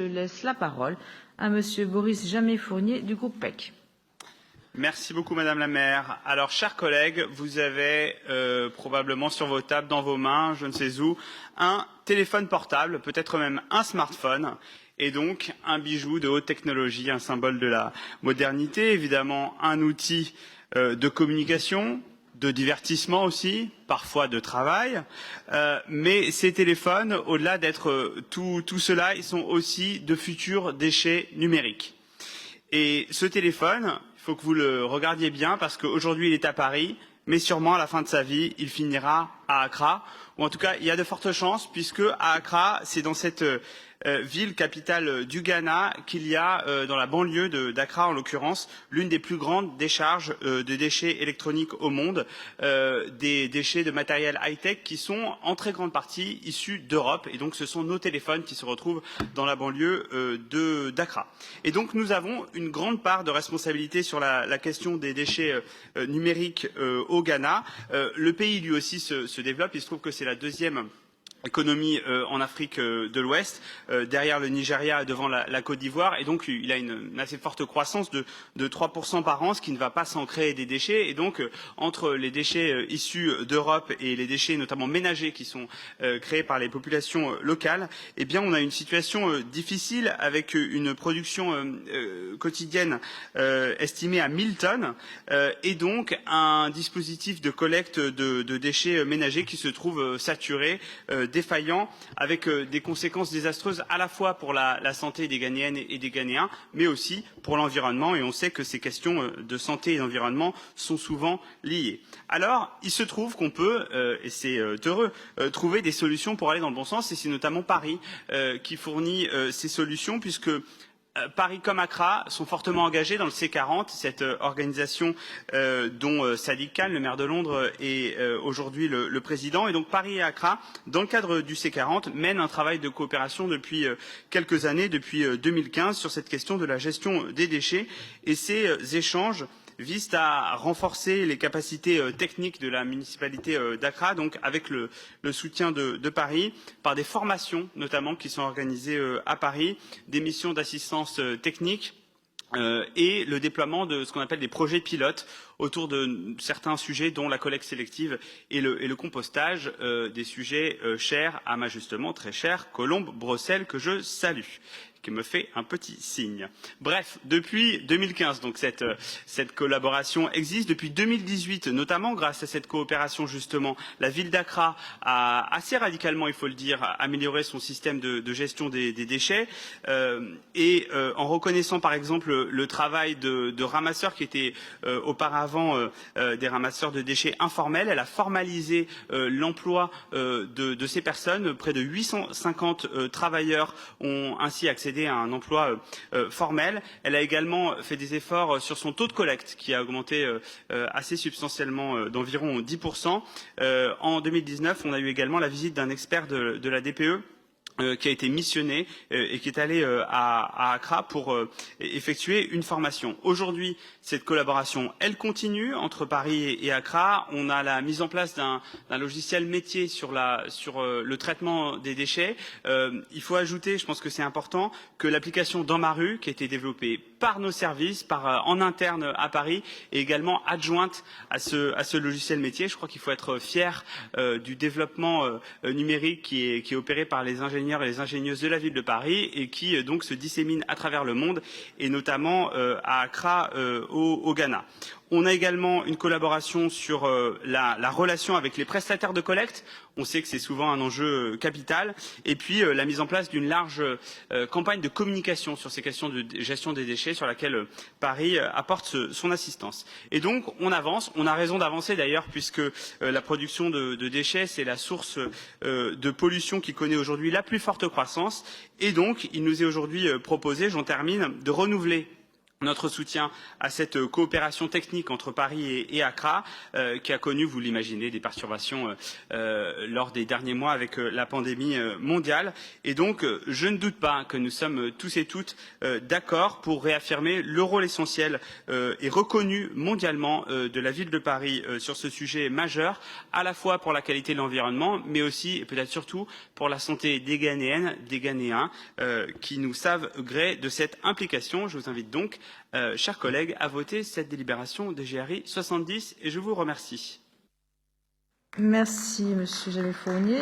Je laisse la parole à Monsieur Boris Jamet-Fournier du groupe PEC. Merci beaucoup Madame la maire. Alors chers collègues, vous avez probablement sur vos tables, dans vos mains, je ne sais où, un téléphone portable, peut-être même un smartphone, et donc un bijou de haute technologie, un symbole de la modernité, évidemment un outil de communication, de divertissement aussi, parfois de travail, mais ces téléphones, au-delà d'être tout cela, ils sont aussi de futurs déchets numériques. Et ce téléphone, il faut que vous le regardiez bien parce qu'aujourd'hui il est à Paris, mais sûrement à la fin de sa vie, il finira à Accra, ou en tout cas il y a de fortes chances puisque à Accra, c'est dans cette ville capitale du Ghana qu'il y a dans la banlieue d'Accra en l'occurrence l'une des plus grandes décharges de déchets électroniques au monde, des déchets de matériel high-tech qui sont en très grande partie issus d'Europe et donc ce sont nos téléphones qui se retrouvent dans la banlieue d'Accra. Et donc nous avons une grande part de responsabilité sur la question des déchets numériques au Ghana. Le pays lui aussi se développe, il se trouve que c'est la deuxième économie en Afrique de l'Ouest, derrière le Nigeria et devant la Côte d'Ivoire, et donc il a une assez forte croissance de 3% par an, ce qui ne va pas sans créer des déchets, et donc entre les déchets issus d'Europe et les déchets notamment ménagers qui sont créés par les populations locales, eh bien on a une situation difficile avec une production quotidienne estimée à 1000 tonnes, et donc un dispositif de collecte de déchets ménagers qui se trouve saturé, défaillant, avec des conséquences désastreuses à la fois pour la santé des Ghanéennes et des Ghanéens, mais aussi pour l'environnement. Et on sait que ces questions de santé et d'environnement sont souvent liées. Alors, il se trouve qu'on peut, et c'est heureux, trouver des solutions pour aller dans le bon sens. Et c'est notamment Paris qui fournit ces solutions, puisque Paris comme Accra sont fortement engagés dans le C40, cette organisation dont Sadiq Khan, le maire de Londres, est aujourd'hui le président. Et donc Paris et Accra, dans le cadre du C40, mènent un travail de coopération depuis quelques années, depuis 2015, sur cette question de la gestion des déchets. Et ces échanges visent à renforcer les capacités techniques de la municipalité d'Accra, donc avec le soutien de Paris, par des formations notamment qui sont organisées à Paris, des missions d'assistance technique et le déploiement de ce qu'on appelle des projets pilotes autour de certains sujets dont la collecte sélective et le compostage, des sujets chers à ma justement très chère Colombe Brossel que je salue, qui me fait un petit signe. Bref, depuis 2015, donc cette collaboration existe. Depuis 2018, notamment grâce à cette coopération justement, la ville d'Accra a assez radicalement, il faut le dire, amélioré son système de gestion des déchets et en reconnaissant par exemple le travail de ramasseurs qui étaient auparavant des ramasseurs de déchets informels, elle a formalisé l'emploi de ces personnes. Près de 850 travailleurs ont ainsi accédé à un emploi formel. Elle a également fait des efforts sur son taux de collecte qui a augmenté assez substantiellement d'environ 10%. En 2019, on a eu également la visite d'un expert de la DPE qui a été missionné et qui est allé à Accra pour effectuer une formation. Aujourd'hui, cette collaboration, elle continue entre Paris et Accra. On a la mise en place d'un logiciel métier sur le traitement des déchets. Il faut ajouter, je pense que c'est important, que l'application Dans ma rue, qui a été développée par nos services, en interne à Paris, est également adjointe à ce logiciel métier. Je crois qu'il faut être fier du développement numérique qui est opéré par les ingénieurs et les ingénieuses de la ville de Paris et qui donc se dissémine à travers le monde et notamment à Accra au Ghana. On a également une collaboration sur la relation avec les prestataires de collecte. On sait que c'est souvent un enjeu capital. Et puis la mise en place d'une large campagne de communication sur ces questions de gestion des déchets sur laquelle Paris apporte son assistance. Et donc on avance. On a raison d'avancer d'ailleurs puisque la production de déchets, c'est la source de pollution qui connaît aujourd'hui la plus forte croissance. Et donc il nous est aujourd'hui proposé, j'en termine, de renouveler notre soutien à cette coopération technique entre Paris et Accra, qui a connu, vous l'imaginez, des perturbations lors des derniers mois avec la pandémie mondiale. Et donc, je ne doute pas que nous sommes tous et toutes d'accord pour réaffirmer le rôle essentiel et reconnu mondialement de la ville de Paris sur ce sujet majeur, à la fois pour la qualité de l'environnement, mais aussi, et peut-être surtout, pour la santé des Ghanéennes, des Ghanéens, qui nous savent gré de cette implication. Je vous invite donc, chers collègues, à voter cette délibération de GRI 70 et je vous remercie. Merci, Monsieur Jamé-Fournier.